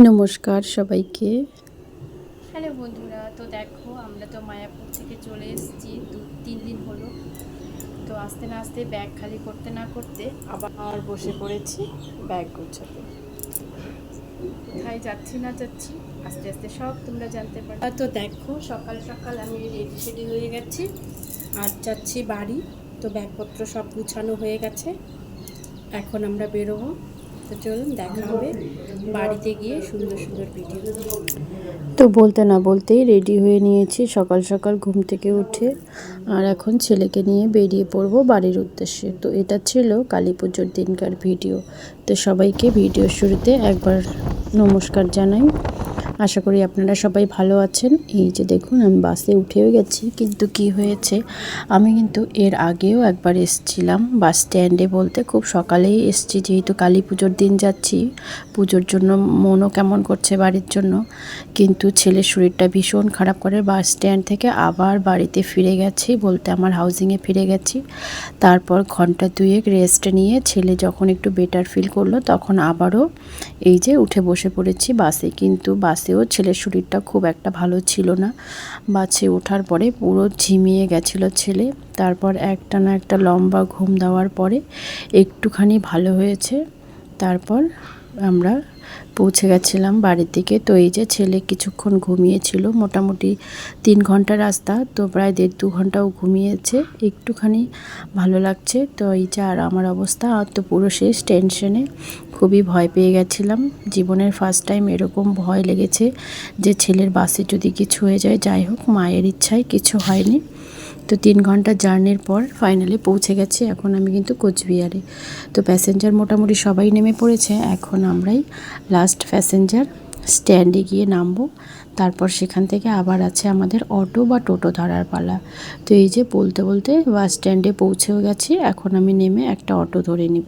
নমস্কার সবাইকে। হ্যালো বন্ধুরা, তো দেখো আমরা তো মায়াপুর থেকে চলে এসেছি 2-3 দিন হলো। তো আস্তে না আস্তে ব্যাগ খালি করতে না করতে আবার বসে পড়েছি ব্যাগ গোছাতে। কোথায় যাচ্ছি না যাচ্ছি আস্তে আস্তে সব তোমরা জানতে পারো। তো দেখো সকাল সকাল আমি রেডি হয়ে গেছি আর যাচ্ছি বাড়ি। তো ব্যাগপত্র সব গুছানো হয়ে গেছে, এখন আমরা বেরোবো। তো চলুন দেখা হবে বাড়িতে গিয়ে সুন্দর সুন্দর ভিডিও। তো বলতে না বলতেই রেডি হয়ে নিয়েছি সকাল সকাল ঘুম থেকে উঠে, আর এখন ছেলেকে নিয়ে বেরিয়ে পড়ব বাড়ির উদ্দেশ্যে। তো এটা ছিল কালী পুজোর দিনকার ভিডিও। তো সবাইকে ভিডিওর শুরুতে একবার নমস্কার জানাই। আশা করি আপনারা সবাই ভালো আছেন। এই যে দেখুন আমি বাসে উঠেও গেছি, কিন্তু কি হয়েছে, আমি কিন্তু এর আগেও একবার এসেছিলাম বাস স্ট্যান্ডে, বলতে খুব সকালেই এসেছি, যেহেতু কালী পুজোর দিন যাচ্ছি। পুজোর জন্য মনও কেমন করছে বাড়ির জন্য, কিন্তু ছেলের শরীরটা ভীষণ খারাপ করে বাস স্ট্যান্ড থেকে আবার বাড়িতে ফিরে গেছি, বলতে আমার হাউজিংয়ে ফিরে গেছি। তারপর ঘন্টা দুয়েক রেস্ট নিয়ে ছেলে যখন একটু বেটার ফিল করলো, তখন আবারও এই যে উঠে বসে পড়েছি বাসে। কিন্তু বাসেও ছেলের শরীরটা খুব একটা ভালো ছিল না। বাসে ওঠার পরে পুরো ঝিমিয়ে গেছিলো ছেলে। তারপর একটানা একটা লম্বা ঘুম দেওয়ার পরে একটুখানি ভালো হয়েছে। তারপর আমরা পৌঁছে গেছিলাম বাড়ির দিকে। তো এই যে ছেলে কিছুক্ষণ ঘুমিয়েছিল, মোটামুটি 3 ঘন্টা রাস্তা, তো প্রায় 1.5-2 ঘন্টাও ঘুমিয়েছে, একটুখানি ভালো লাগছে। তো এই যে আর আমার অবস্থা আর তো পুরো শেষ, টেনশনে খুবই ভয় পেয়ে গেছিলাম। জীবনের ফার্স্ট টাইম এরকম ভয় লেগেছে যে ছেলের বাসে যদি কিছু হয়ে যায়। যাই হোক, মায়ের ইচ্ছায় কিছু হয়নি। তো 3 ঘন্টা জার্নির পর ফাইনালি পৌঁছে গেছি। এখন আমি কিন্তু কোচবিহারে। তো প্যাসেঞ্জার মোটামুটি সবাই নেমে পড়েছে, এখন আমরাই লাস্ট প্যাসেঞ্জার। স্ট্যান্ডে গিয়ে নামবো, তারপর সেখান থেকে আবার আছে আমাদের অটো বা টোটো ধরার পালা। তো এই যে বলতে বলতে বাস স্ট্যান্ডে পৌঁছেও গেছি, এখন আমি নেমে একটা অটো ধরে নিব।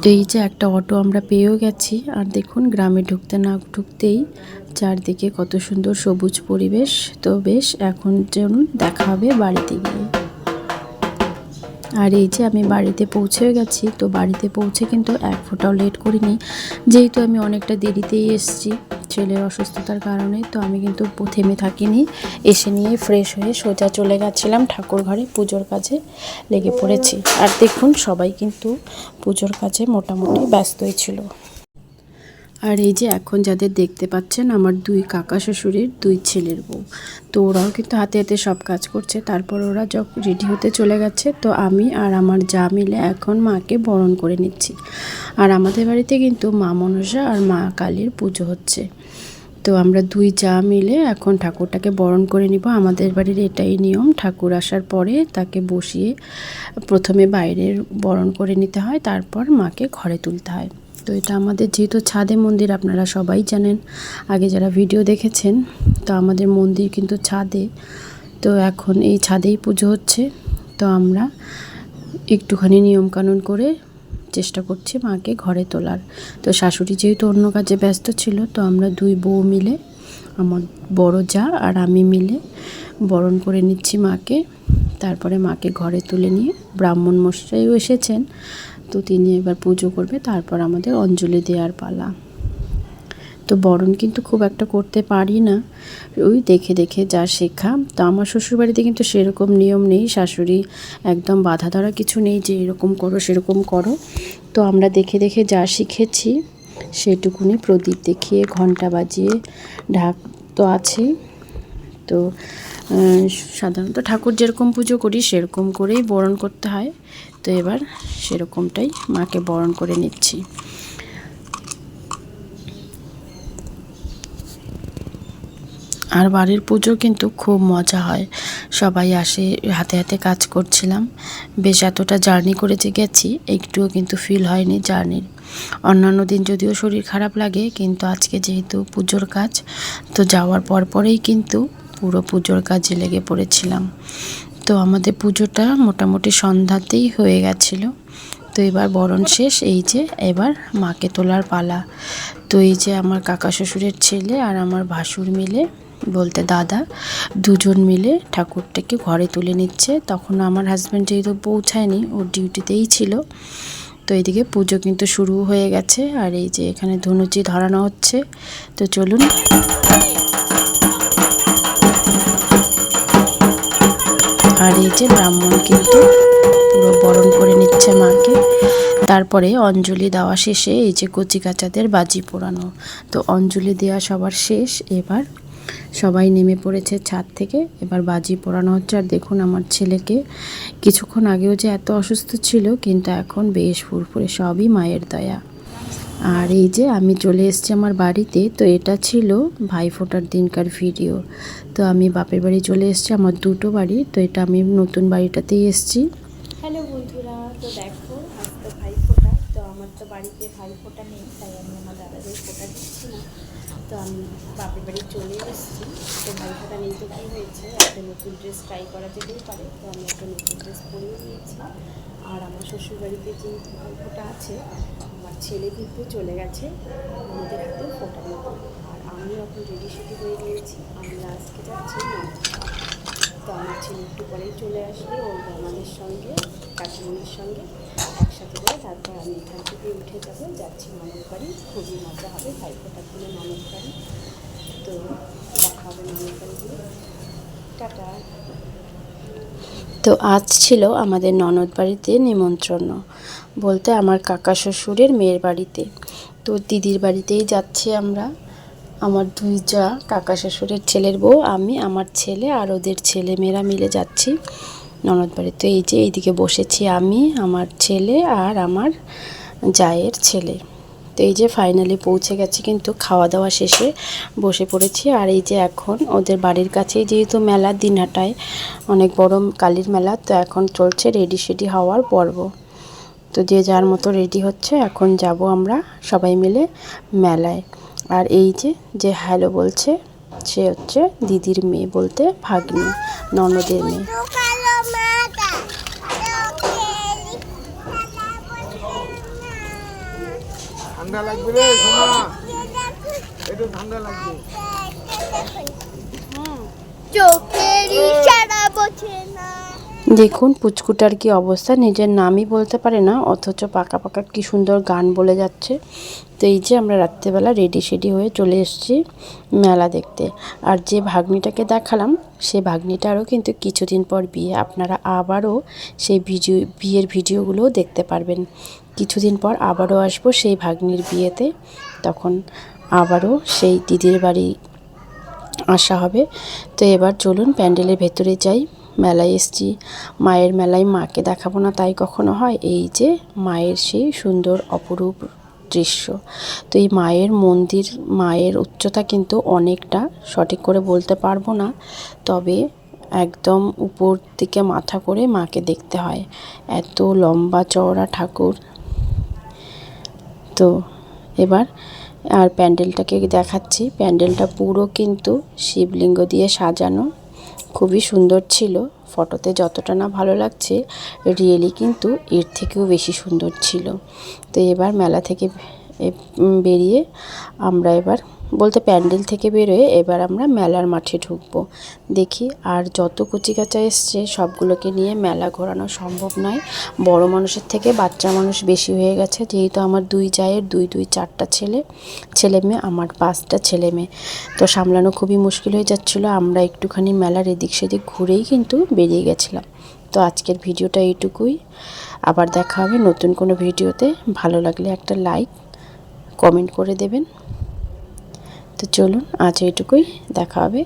তো এই যে একটা অটো আমরা পেয়েও গেছি। আর দেখুন গ্রামে ঢুকতে না ঢুকতেই চারদিকে কত সুন্দর সবুজ পরিবেশ। তো বেশ, এখন চলুন দেখা হবে বাড়িতে গিয়ে। আর এই যে আমি বাড়িতে পৌঁছেও গেছি। তো বাড়িতে পৌঁছে কিন্তু এক ফোঁটাও লেট করিনি, যেহেতু আমি অনেকটা দেরিতেই এসেছি ছেলের অসুস্থতার কারণে। তো আমি কিন্তু থেমে থাকিনি, এসে নিয়ে ফ্রেশ হয়ে সোজা চলে গেছিলাম ঠাকুর ঘরে, পুজোর কাজে লেগে পড়েছি। আর দেখুন সবাই কিন্তু পুজোর কাজে মোটামুটি ব্যস্তই ছিল। আর এই যে এখন যাদের দেখতে পাচ্ছেন, আমার 2 কাকা শ্বশুরের 2 ছেলের বউ। তো ওরাও কিন্তু হাতে হাতে সব কাজ করছে। তারপর ওরা যখন রেডি হতে চলে গেছে, তো আমি আর আমার যা মিলে এখন মাকে বরণ করে নিচ্ছি। আর আমাদের বাড়িতে কিন্তু মা মনসা আর মা কালীর পুজো হচ্ছে। তো আমরা 2 যা মিলে এখন ঠাকুরটাকে বরণ করে নিব। আমাদের বাড়ির এটাই নিয়ম, ঠাকুর আসার পরে তাকে বসিয়ে প্রথমে বাইরের বরণ করে নিতে হয়, তারপর মাকে ঘরে তুলতে হয়। তো এটা আমাদের যেহেতু ছাদে মন্দির, আপনারা সবাই জানেন আগে যারা ভিডিও দেখেছেন। তো আমাদের মন্দির কিন্তু ছাদে, তো এখন এই ছাদেই পুজো হচ্ছে। তো আমরা একটুখানি নিয়মকানুন করে চেষ্টা করছি মাকে ঘরে তোলার। তো শাশুড়ি যেহেতু অন্য কাজে ব্যস্ত ছিল, তো আমরা 2 বউ মিলে, আমার বড় যা আর আমি মিলে বরণ করে নিচ্ছি মাকে। তারপরে মাকে ঘরে তুলে নিয়ে ব্রাহ্মণ মশাইও এসেছেন, তো তিনি এবার পুজো করবে, তারপর আমাদের অঞ্জলি দেওয়ার পালা। তো বরণ কিন্তু খুব একটা করতে পারি না, ওই দেখে দেখে যা শেখা। তো আমার শ্বশুরবাড়িতে কিন্তু সেরকম নিয়ম নেই, শাশুড়ি একদম বাধা ধরা কিছু নেই যে এরকম করো সেরকম করো। তো আমরা দেখে দেখে যা শিখেছি সেটুকুনি প্রদীপ দেখিয়ে ঘণ্টা বাজিয়ে ঢাক তো আছেই। তো সাধারণত ঠাকুর যেরকম পুজো করি সেরকম করেই বরণ করতে হয়। তো এবার সেরকমটাই মাকে বরণ করে নিচ্ছি। আর বাড়ির পুজো কিন্তু খুব মজা হয়, সবাই আসে, হাতে হাতে কাজ করছিলাম। বেশ এতটা জার্নি করে যে গেছি, একটুও কিন্তু ফিল হয়নি জার্নির। অন্যান্য দিন যদিও শরীর খারাপ লাগে, কিন্তু আজকে যেহেতু পুজোর কাজ, তো যাওয়ার পরেই কিন্তু পুরো পুজোর কাজে লেগে পড়েছিলাম। তো আমাদের পুজোটা মোটামুটি সন্ধ্যাতেই হয়ে গেছিলো। তো এবার বরণ শেষ, এই যে এবার মাকে তোলার পালা। তো এই যে আমার কাকা শ্বশুরের ছেলে আর আমার ভাসুর মিলে, বলতে দাদা, 2 জন মিলে ঠাকুরটাকে ঘরে তুলে নিচ্ছে। তখন আমার হাজব্যান্ড যেহেতু পৌঁছায়নি, ওর ডিউটিতেই ছিল, তো এদিকে পুজো কিন্তু শুরু হয়ে গেছে, আর এই যে এখানে ধনুচি ধরানো হচ্ছে। তো চলুন। আর এই যে ব্রাহ্মণ কিন্তু পুরো বরণ করে নিচ্ছে মাকে। তারপরে অঞ্জলি দেওয়া শেষে এই যে কচি কাচাদের বাজি পোড়ানো। তো অঞ্জলি দেওয়া সবার শেষ, এবার সবাই নেমে পড়েছে ছাদ থেকে, এবার বাজি পোড়ানো হচ্ছে। আর দেখুন আমার ছেলেকে, কিছুক্ষণ আগেও যে এত অসুস্থ ছিল কিন্তু এখন বেশ ফুরফুরে, সবই মায়ের দয়া। আর এই যে আমি চলে এসেছি আমার বাড়িতে। তো এটা ছিল ভাইফোঁটার দিনকার ভিডিও। তো আমি বাপের বাড়ি চলে এসেছি, আমার দুটো বাড়ি, তো এটা আমি নতুন বাড়িটাতেই এসেছি। হ্যালো বন্ধুরা, তো দেখো আজ তো ভাইফোঁটা। তো আমার তো বাড়িতে ভাইফোঁটা নেই, তাই আমি আমার দাদাদের ফোঁটা দিচ্ছি না। তো আমি বাপের বাড়ি চলে এসেছি। তো ভাইফোঁটা নেই তো কী হয়েছে, একটা নতুন ড্রেস ট্রাই করা যেতেই পারে। তো আমি একটা নতুন ড্রেস পরেও নিয়েছি। আর আমার শ্বশুরবাড়িতে যে ভাইফোঁটা আছে, আমার ছেলে কিন্তু চলে গেছে আমাদের হাতেও ফোঁটা নিতে। আর আমি এখন রেডি সেডি হয়ে গিয়েছি, আমরা আজকে যাচ্ছি না। তো আমার ছেলে একটু পরেই চলে আসবে ওর আমাদের সঙ্গে, কাকিমণির সঙ্গে একসাথে করে। তারপর আমি এখান থেকে উঠে যাবো, যাচ্ছি ননদ বাড়ি। খুবই মজা হবে ভাইফোঁটার দিনে ননদ বাড়ি। তো দেখা হবে ননদ বাড়ি গিয়ে। টাটা। তো আজ ছিল আমাদের ননদ বাড়িতে নিমন্ত্রণ, বলতে আমার কাকা শ্বশুরের মেয়ের বাড়িতে। তো দিদির বাড়িতেই যাচ্ছি আমরা, আমার দুই যা, কাকা শ্বশুরের ছেলের বউ, আমি, আমার ছেলে আর ওদের ছেলে মেয়েরা মিলে যাচ্ছি ননদ বাড়ি। তো এই যে এইদিকে বসেছি আমি, আমার ছেলে আর আমার জায়ের ছেলে। তো এই যে ফাইনালি পৌঁছে গেছি, কিন্তু খাওয়া দাওয়া শেষে বসে পড়েছি। আর এই যে এখন ওদের বাড়ির কাছেই যেহেতু মেলা, দিনহাটায় অনেক বড় কালীর মেলা, তো এখন চলছে রেডি সেডি হওয়ার পর্ব। তো যে যার মতো রেডি হচ্ছে, এখন যাব আমরা সবাই মিলে মেলায়। আর এই যে যে হ্যালো বলছে, সে হচ্ছে দিদির মেয়ে, বলতে ভাগ্নি, ননদের মেয়ে। ঠান্ডা লাগবে রে সোনা, একটু ঠান্ডা লাগবে। চোখের ইশারা বোঝে না। দেখুন পুচকুটার কি অবস্থা, নিজের নামই বলতে পারে না, অথচ পাকা পাকা কি সুন্দর গান বলে যাচ্ছে। তো এই যে আমরা রাত্রেবেলা রেডি সেডি হয়ে চলে এসেছি মেলা দেখতে। আর যে ভাগ্নিটাকে দেখালাম, সে ভাগ্নিটারও কিন্তু কিছুদিন পর বিয়ে, আপনারা আবারও সেই বিয়ের ভিডিওগুলোও দেখতে পারবেন। কিছুদিন পর আবারও আসবো সেই ভাগ্নির বিয়েতে, তখন আবারও সেই দিদির বাড়ি আসা হবে। তো এবার চলুন প্যান্ডেলের ভেতরে যাই। মেলায় এসছি, মায়ের মেলায় মাকে দেখাবো না তাই কখনো হয়? এই যে মায়ের সেই সুন্দর অপরূপ দৃশ্য। তো এই মায়ের মন্দির, মায়ের উচ্চতা কিন্তু অনেকটা, সঠিক করে বলতে পারবো না, তবে একদম উপর দিকে মাথা করে মাকে দেখতে হয়, এত লম্বা চওড়া ঠাকুর। তো এবার আর প্যান্ডেলটাকে দেখাচ্ছি, প্যান্ডেলটা পুরো কিন্তু শিবলিঙ্গ দিয়ে সাজানো, খুবই সুন্দর ছিল। ফটোতে যতটা না ভালো লাগছে, রিয়েলি কিন্তু এর থেকেও বেশি সুন্দর ছিল। তো এবার মেলা থেকে বেরিয়ে আমরা এবার, বলতে প্যান্ডেল থেকে বেরোয় এবার আমরা মেলার মাঠে ঢুকবো। দেখি আর যত কচিকাচা এসছে সবগুলোকে নিয়ে মেলা ঘোরানো সম্ভব নয়, বড় মানুষের থেকে বাচ্চা মানুষ বেশি হয়ে গেছে, যেহেতু আমার দুই জায়ের দুই চারটা ছেলে মেয়ে, আমার 5টা ছেলে মেয়ে। তো সামলানো খুবই মুশকিল হয়ে যাচ্ছিলো। আমরা একটুখানি মেলার এদিক সেদিক ঘুরেই কিন্তু বেরিয়ে গেছিলাম। তো আজকের ভিডিওটা এইটুকুই, আবার দেখা হবে নতুন কোনো ভিডিওতে। ভালো লাগলে একটা লাইক কমেন্ট করে দেবেন। তো চলুন আজ এইটুকুই, দেখা হবে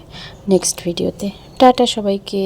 নেক্সট ভিডিওতে। টাটা সবাইকে।